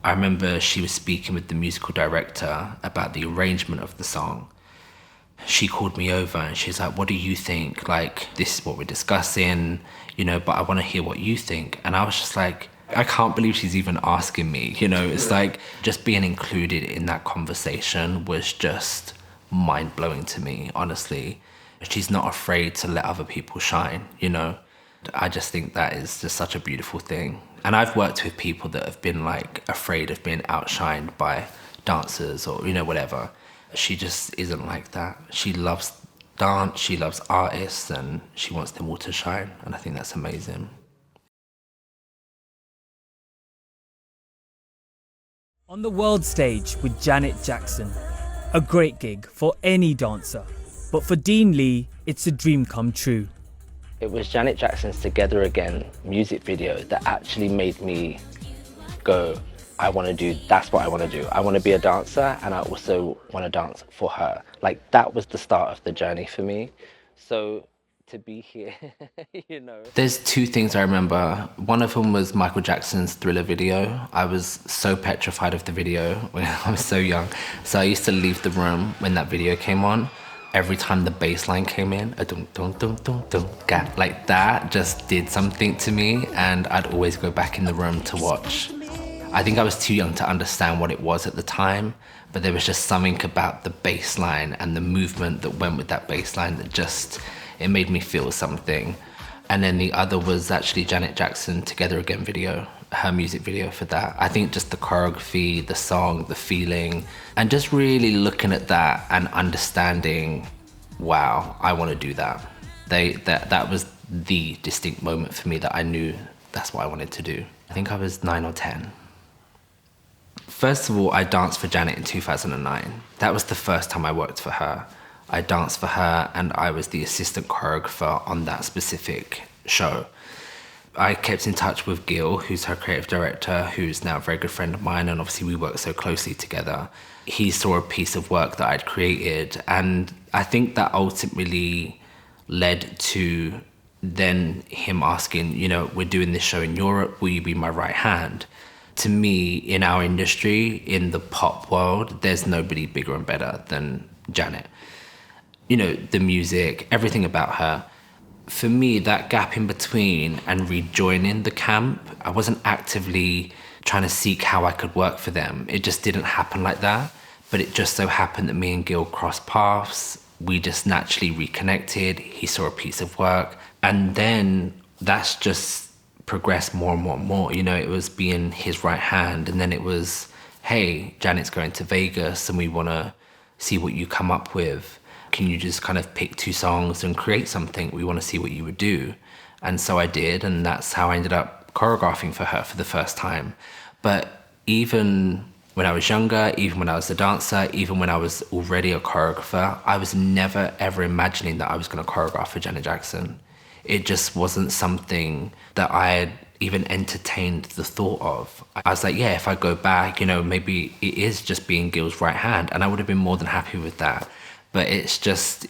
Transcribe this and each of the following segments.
I remember she was speaking with the musical director about the arrangement of the song. She called me over and she's like, what do you think? Like, this is what we're discussing, but I want to hear what you think. And I was just like, I can't believe she's even asking me, It's like just being included in that conversation was just mind blowing to me, honestly. She's not afraid to let other people shine. I just think that is just such a beautiful thing. And I've worked with people that have been like afraid of being outshined by dancers or, whatever. She just isn't like that. She loves dance, she loves artists, and she wants them all to shine. And I think that's amazing. On the world stage with Janet Jackson, a great gig for any dancer. But for Dean Lee, it's a dream come true. It was Janet Jackson's Together Again music video that actually made me go, that's what I want to do. I want to be a dancer and I also want to dance for her. Like that was the start of the journey for me. So to be here, There's two things I remember. One of them was Michael Jackson's Thriller video. I was so petrified of the video when I was so young. So I used to leave the room when that video came on. Every time the bass line came in, a dum dum dum dum dum, like that just did something to me, and I'd always go back in the room to watch. I think I was too young to understand what it was at the time, but there was just something about the bass line and the movement that went with that bass line that it made me feel something. And then the other was actually Janet Jackson Together Again video, her music video for that. I think just the choreography, the song, the feeling, and just really looking at that and understanding, wow, I want to do that. That was the distinct moment for me that I knew that's what I wanted to do. I think I was 9 or 10. First of all, I danced for Janet in 2009. That was the first time I worked for her. I danced for her and I was the assistant choreographer on that specific show. I kept in touch with Gil, who's her creative director, who's now a very good friend of mine, and obviously we work so closely together. He saw a piece of work that I'd created, and I think that ultimately led to then him asking, we're doing this show in Europe, will you be my right hand? To me, in our industry, in the pop world, there's nobody bigger and better than Janet. The music, everything about her. For me, that gap in between and rejoining the camp, I wasn't actively trying to seek how I could work for them. It just didn't happen like that. But it just so happened that me and Gil crossed paths. We just naturally reconnected. He saw a piece of work. And then that's just progressed more and more and more. It was being his right hand. And then it was, hey, Janet's going to Vegas and we want to see what you come up with. Can you just kind of pick 2 songs and create something? We want to see what you would do. And so I did, and that's how I ended up choreographing for her for the first time. But even when I was younger, even when I was a dancer, even when I was already a choreographer, I was never ever imagining that I was going to choreograph for Janet Jackson. It just wasn't something that I had even entertained the thought of. I was like, yeah, if I go back, maybe it is just being Gil's right hand, and I would have been more than happy with that. But it's just,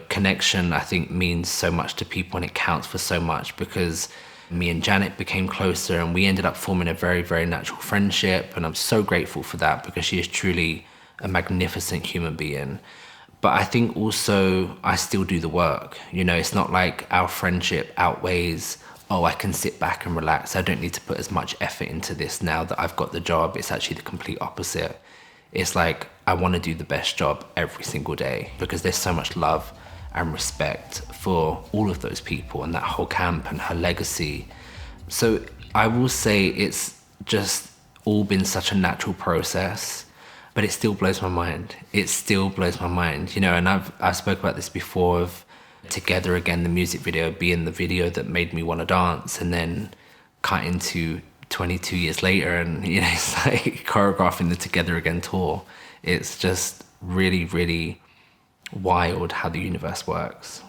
connection, I think, means so much to people and it counts for so much, because me and Janet became closer and we ended up forming a very, very natural friendship. And I'm so grateful for that because she is truly a magnificent human being. But I think also I still do the work. It's not like our friendship outweighs, oh, I can sit back and relax. I don't need to put as much effort into this now that I've got the job. It's actually the complete opposite. It's like, I want to do the best job every single day because there's so much love and respect for all of those people and that whole camp and her legacy. So I will say it's just all been such a natural process, but it still blows my mind. It still blows my mind, and I've spoke about this before of Together Again, the music video being the video that made me want to dance, and then cut into 22 years later and it's like choreographing the Together Again tour. It's just really, really wild how the universe works.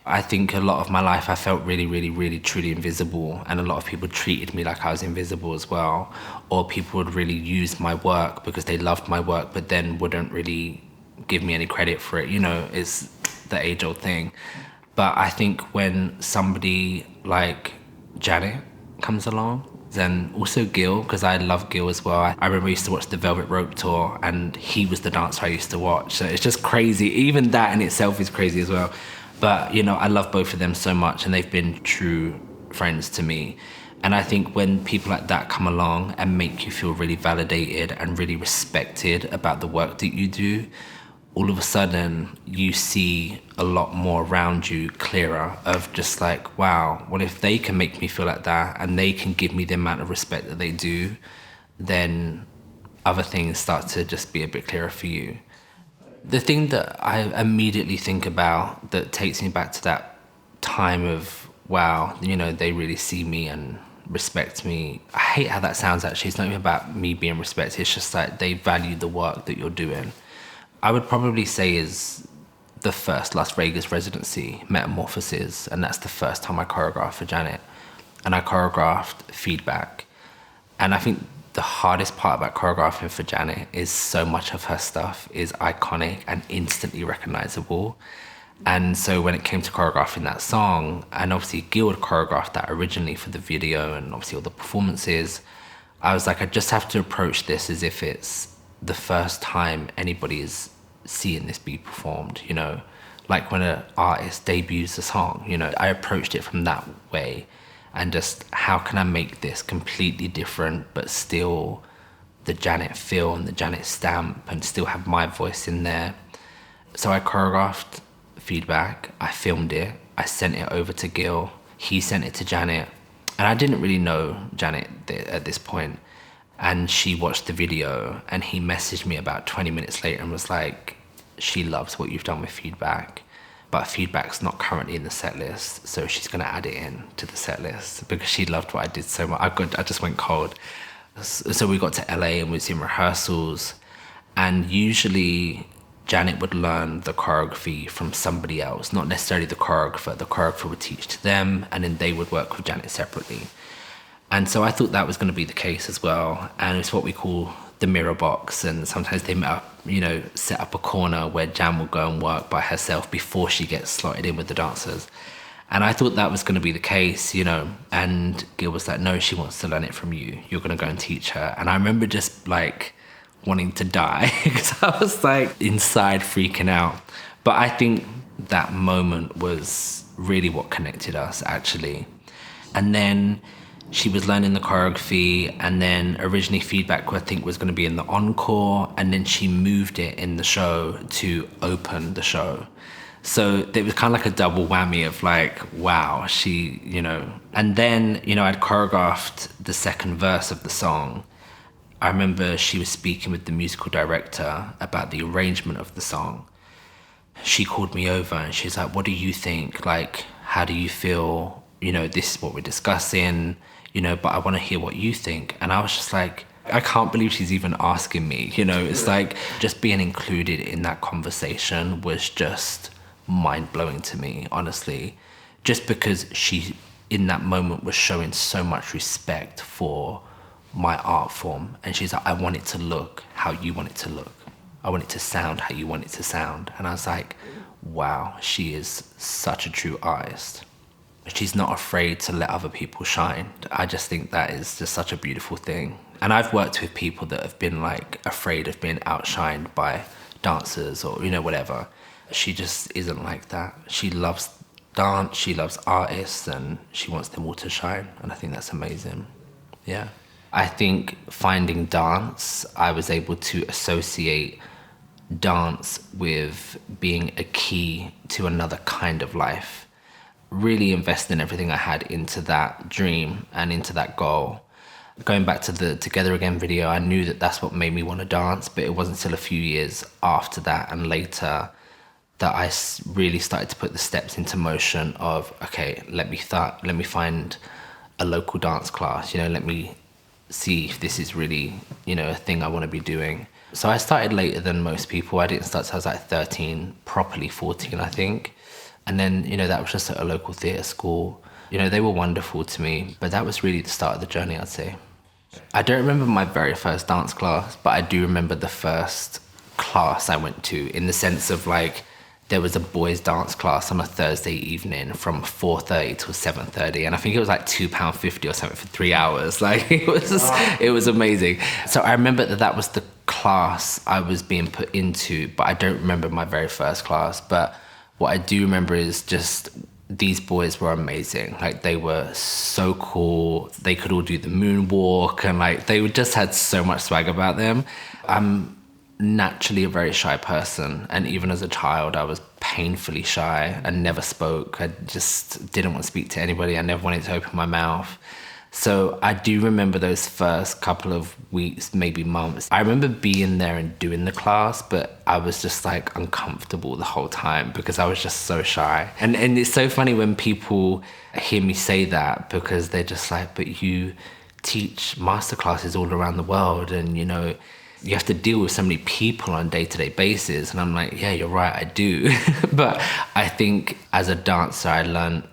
I think a lot of my life I felt really, really, really, truly invisible, and a lot of people treated me like I was invisible as well, or people would really use my work because they loved my work but then wouldn't really give me any credit for it. It's the age-old thing. But I think when somebody like Janet comes along, and also Gil, because I love Gil as well. I remember I used to watch the Velvet Rope tour, and he was the dancer I used to watch. So it's just crazy. Even that in itself is crazy as well. But, you know, I love both of them so much, and they've been true friends to me. And I think when people like that come along and make you feel really validated and really respected about the work that you do, all of a sudden you see a lot more around you clearer of just like, wow, well, if they can make me feel like that and they can give me the amount of respect that they do, then other things start to just be a bit clearer for you. The thing that I immediately think about that takes me back to that time of, wow, you know, they really see me and respect me. I hate how that sounds actually. It's not even about me being respected. It's just like they value the work that you're doing. I would probably say is the first Las Vegas residency, Metamorphoses, and that's the first time I choreographed for Janet. And I choreographed Feedback. And I think the hardest part about choreographing for Janet is so much of her stuff is iconic and instantly recognizable. And so when it came to choreographing that song, and obviously Gil had choreographed that originally for the video and obviously all the performances, I was like, I just have to approach this as if it's the first time anybody is seeing this be performed, you know, like when an artist debuts a song, you know, I approached it from that way and just how can I make this completely different but still the Janet feel and the Janet stamp and still have my voice in there. So I choreographed Feedback, I filmed it, I sent it over to Gil, he sent it to Janet, and I didn't really know Janet at this point. And she watched the video and he messaged me about 20 minutes later and was like, she loves what you've done with Feedback, but Feedback's not currently in the set list, so she's gonna add it in to the set list because she loved what I did so much. I just went cold. So we got to LA and we was in rehearsals, and usually Janet would learn the choreography from somebody else, not necessarily the choreographer. The choreographer would teach to them and then they would work with Janet separately. And so I thought that was going to be the case as well. And it's what we call the mirror box. And sometimes they, you know, set up a corner where Jan will go and work by herself before she gets slotted in with the dancers. And I thought that was going to be the case, you know. And Gil was like, no, she wants to learn it from you. You're going to go and teach her. And I remember just like wanting to die because I was like inside freaking out. But I think that moment was really what connected us actually. And then she was learning the choreography, and then originally Feedback I think was going to be in the encore, and then she moved it in the show to open the show. So it was kind of like a double whammy of like, wow, she, you know. And then, you know, I'd choreographed the second verse of the song. I remember she was speaking with the musical director about the arrangement of the song. She called me over and she's like, what do you think? Like, how do you feel? You know, this is what we're discussing, you know, but I want to hear what you think. And I was just like, I can't believe she's even asking me, you know. It's like just being included in that conversation was just mind-blowing to me, honestly, just because she in that moment was showing so much respect for my art form. And she's like, I want it to look how you want it to look. I want it to sound how you want it to sound. And I was like, wow, she is such a true artist. She's not afraid to let other people shine. I just think that is just such a beautiful thing. And I've worked with people that have been like afraid of being outshined by dancers or, you know, whatever. She just isn't like that. She loves dance, she loves artists, and she wants them all to shine. And I think that's amazing. Yeah. I think finding dance, I was able to associate dance with being a key to another kind of life. Really investing everything I had into that dream and into that goal. Going back to the Together Again video, I knew that that's what made me want to dance, but it wasn't until a few years after that and later that I really started to put the steps into motion of, okay, let me find a local dance class, you know, let me see if this is really, you know, a thing I want to be doing. So I started later than most people. I didn't start till I was like 13, properly 14, I think. And then, you know, that was just at a local theatre school. You know, they were wonderful to me, but that was really the start of the journey, I'd say. I don't remember my very first dance class, but I do remember the first class I went to, in the sense of like, there was a boys' dance class on a Thursday evening from 4:30 till 7:30, and I think it was like £2.50 or something for 3 hours. Like it was amazing. So I remember that was the class I was being put into, but I don't remember my very first class. But what I do remember is just these boys were amazing. Like, they were so cool. They could all do the moonwalk, and like they just had so much swag about them. I'm naturally a very shy person, and even as a child I was painfully shy and never spoke. I just didn't want to speak to anybody. I never wanted to open my mouth. So I do remember those first couple of weeks, maybe months. I remember being there and doing the class, but I was just like uncomfortable the whole time because I was just so shy. And it's so funny when people hear me say that, because they're just like, but you teach masterclasses all around the world, and you know, you have to deal with so many people on a day-to-day basis. And I'm like, yeah, you're right, I do. But I think as a dancer, I learned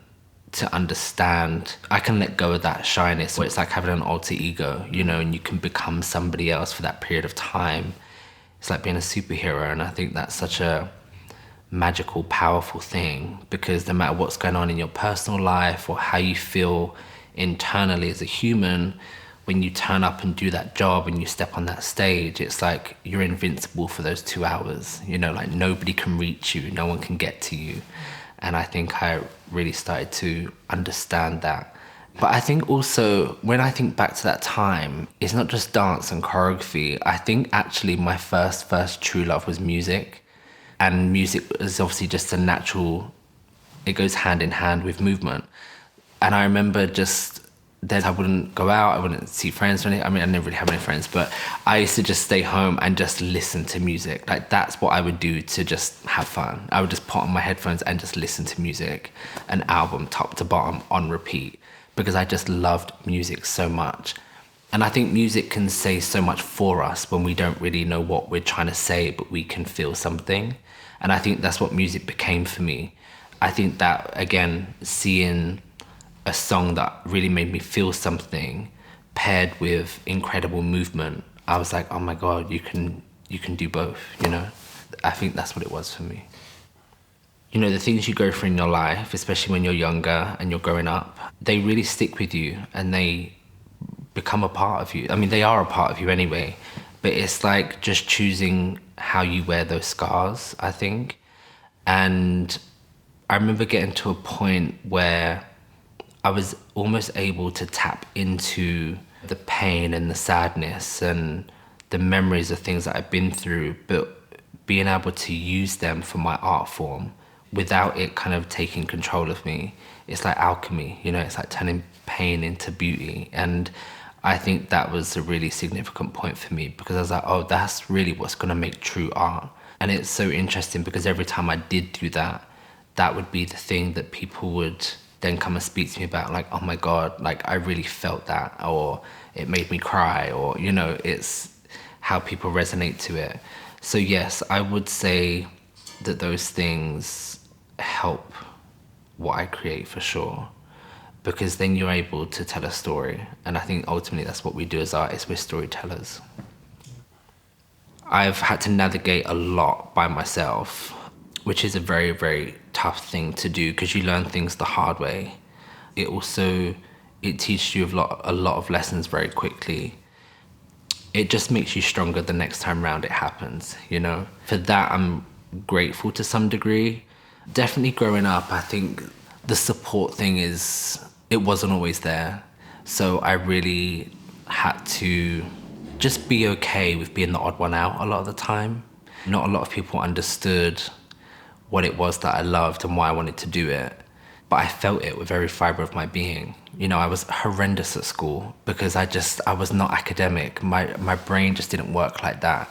to understand I can let go of that shyness. It's like having an alter ego, you know, and you can become somebody else for that period of time. It's like being a superhero, and I think that's such a magical, powerful thing, because no matter what's going on in your personal life or how you feel internally as a human, when you turn up and do that job and you step on that stage, it's like you're invincible for those 2 hours. You know, like nobody can reach you, no one can get to you. And I think I really started to understand that. But I think also, when I think back to that time, it's not just dance and choreography. I think actually my first true love was music. And music is obviously just a natural, it goes hand in hand with movement. And I remember just then I wouldn't go out, I wouldn't see friends or anything. I mean, I didn't really have any friends, but I used to just stay home and just listen to music. Like, that's what I would do to just have fun. I would just put on my headphones and just listen to music, an album top to bottom on repeat, because I just loved music so much. And I think music can say so much for us when we don't really know what we're trying to say, but we can feel something. And I think that's what music became for me. I think that, again, seeing a song that really made me feel something paired with incredible movement, I was like, oh my God, you can do both, you know? I think that's what it was for me. You know, the things you go through in your life, especially when you're younger and you're growing up, they really stick with you and they become a part of you. I mean, they are a part of you anyway, but it's like just choosing how you wear those scars, I think. And I remember getting to a point where I was almost able to tap into the pain and the sadness and the memories of things that I've been through, but being able to use them for my art form without it kind of taking control of me. It's like alchemy, you know, it's like turning pain into beauty. And I think that was a really significant point for me, because I was like, oh, that's really what's gonna make true art. And it's so interesting because every time I did do that, that would be the thing that people would then come and speak to me about, like, oh my God, like I really felt that, or it made me cry, or, you know, it's how people resonate to it. So yes, I would say that those things help what I create for sure, because then you're able to tell a story. And I think ultimately that's what we do as artists, we're storytellers. I've had to navigate a lot by myself, which is a very, very tough thing to do because you learn things the hard way. It teaches you a lot of lessons very quickly. It just makes you stronger the next time round it happens, you know? For that, I'm grateful to some degree. Definitely growing up, I think the support thing it wasn't always there. So I really had to just be okay with being the odd one out a lot of the time. Not a lot of people understood what it was that I loved and why I wanted to do it. But I felt it with every fiber of my being. You know, I was horrendous at school because I was not academic. My brain just didn't work like that.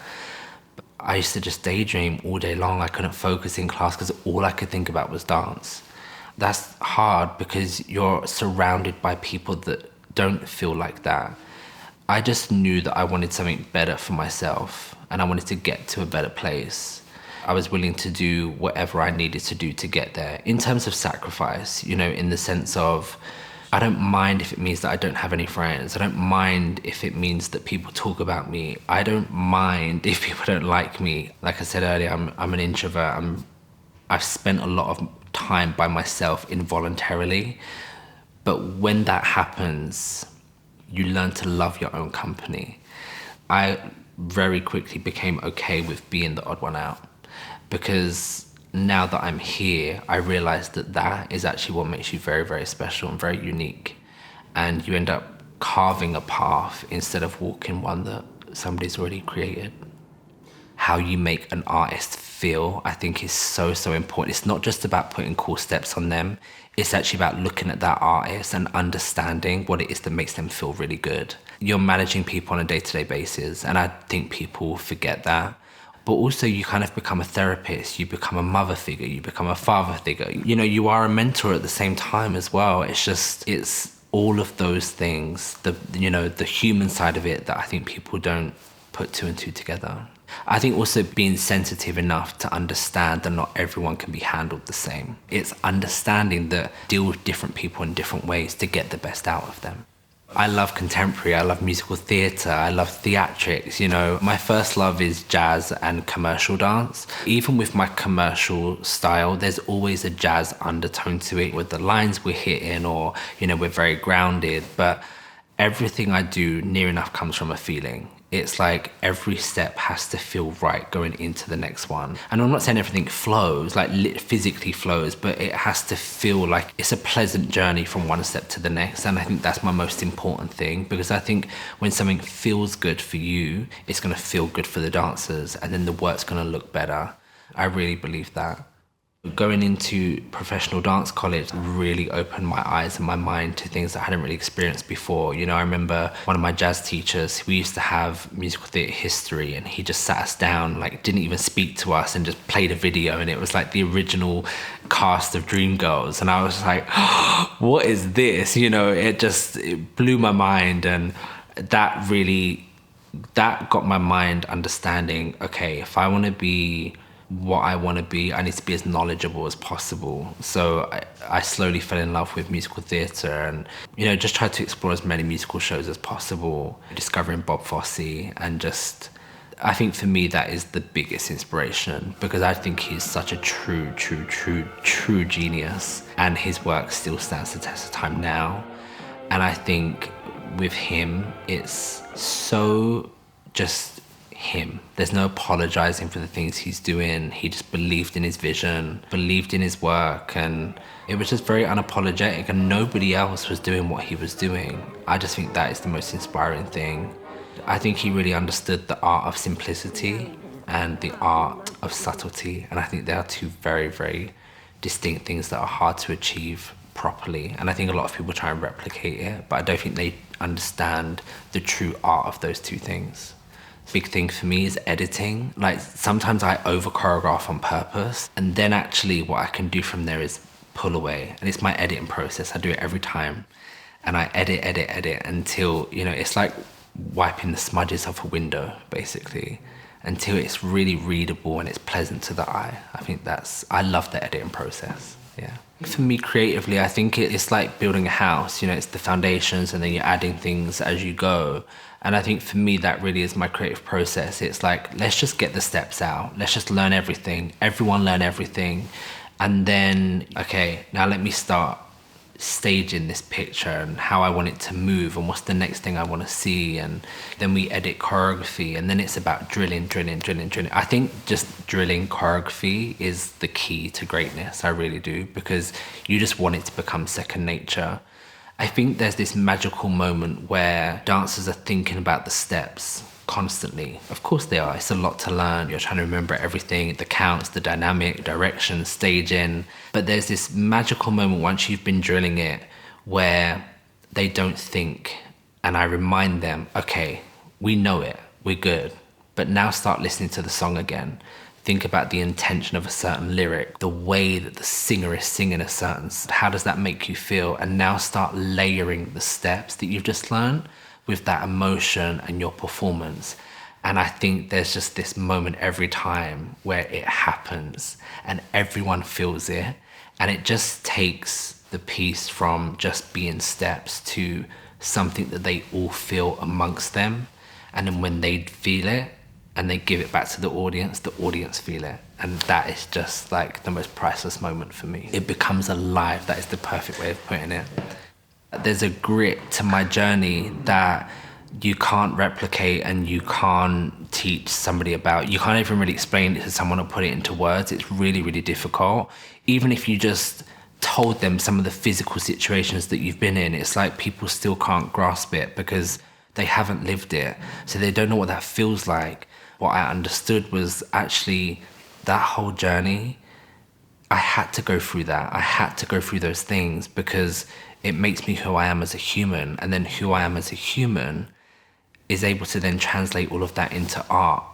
I used to just daydream all day long. I couldn't focus in class because all I could think about was dance. That's hard because you're surrounded by people that don't feel like that. I just knew that I wanted something better for myself and I wanted to get to a better place. I was willing to do whatever I needed to do to get there. In terms of sacrifice, you know, in the sense of, I don't mind if it means that I don't have any friends. I don't mind if it means that people talk about me. I don't mind if people don't like me. Like I said earlier, I'm an introvert. I'm I've spent a lot of time by myself involuntarily. But when that happens, you learn to love your own company. I very quickly became okay with being the odd one out, because now that I'm here, I realize that that is actually what makes you very, very special and very unique. And you end up carving a path instead of walking one that somebody's already created. How you make an artist feel, I think, is so, so important. It's not just about putting cool steps on them. It's actually about looking at that artist and understanding what it is that makes them feel really good. You're managing people on a day-to-day basis, and I think people forget that. But also you kind of become a therapist, you become a mother figure, you become a father figure. You know, you are a mentor at the same time as well. It's all of those things, the human side of it, that I think people don't put two and two together. I think also being sensitive enough to understand that not everyone can be handled the same. It's understanding that deal with different people in different ways to get the best out of them. I love contemporary, I love musical theatre, I love theatrics, you know. My first love is jazz and commercial dance. Even with my commercial style, there's always a jazz undertone to it with the lines we're hitting, or, you know, we're very grounded. But everything I do near enough comes from a feeling. It's like every step has to feel right going into the next one. And I'm not saying everything flows, like physically flows, but it has to feel like it's a pleasant journey from one step to the next. And I think that's my most important thing, because I think when something feels good for you, it's gonna feel good for the dancers, and then the work's gonna look better. I really believe that. Going into professional dance college really opened my eyes and my mind to things that I hadn't really experienced before. You know, I remember one of my jazz teachers, we used to have musical theatre history, and he just sat us down, like didn't even speak to us, and just played a video, and it was like the original cast of Dreamgirls. And I was like, oh, what is this? You know, it blew my mind, and that got my mind understanding, okay, if I want to be what I want to be, I need to be as knowledgeable as possible. So I slowly fell in love with musical theatre, and, you know, just tried to explore as many musical shows as possible, discovering Bob Fosse, and just, I think for me that is the biggest inspiration, because I think he's such a true genius, and his work still stands the test of time now. And I think with him, it's so just him. There's no apologizing for the things he's doing. He just believed in his vision, believed in his work, and it was just very unapologetic, and nobody else was doing what he was doing. I just think that is the most inspiring thing. I think he really understood the art of simplicity and the art of subtlety, and I think they are two very, very distinct things that are hard to achieve properly. And I think a lot of people try and replicate it, but I don't think they understand the true art of those two things. Big thing for me is editing. Like, sometimes I over choreograph on purpose, and then actually what I can do from there is pull away. And it's my editing process. I do it every time. And I edit until, you know, it's like wiping the smudges off a window, basically, until it's really readable and it's pleasant to the eye. I love the editing process, yeah. For me, creatively, I think it's like building a house. You know, it's the foundations, and then you're adding things as you go. And I think for me, that really is my creative process. It's like, let's just get the steps out. Let's just learn everything. Everyone learn everything. And then, okay, now let me start staging this picture and how I want it to move, and what's the next thing I want to see. And then we edit choreography, and then it's about drilling. I think just drilling choreography is the key to greatness. I really do, because you just want it to become second nature. I think there's this magical moment where dancers are thinking about the steps constantly. Of course they are. It's a lot to learn. You're trying to remember everything, the counts, the dynamic, direction, staging. But there's this magical moment once you've been drilling it where they don't think. And I remind them, okay, we know it, we're good. But now start listening to the song again. Think about the intention of a certain lyric, the way that the singer is singing a certain, how does that make you feel? And now start layering the steps that you've just learned with that emotion and your performance. And I think there's just this moment every time where it happens and everyone feels it. And it just takes the piece from just being steps to something that they all feel amongst them. And then when they feel it, and they give it back to the audience feel it. And that is just like the most priceless moment for me. It becomes alive. That is the perfect way of putting it. There's a grit to my journey that you can't replicate and you can't teach somebody about. You can't even really explain it to someone or put it into words. It's really, really difficult. Even if you just told them some of the physical situations that you've been in, it's like people still can't grasp it because they haven't lived it. So they don't know what that feels like. What I understood was actually that whole journey, I had to go through that. I had to go through those things because it makes me who I am as a human. And then who I am as a human is able to then translate all of that into art.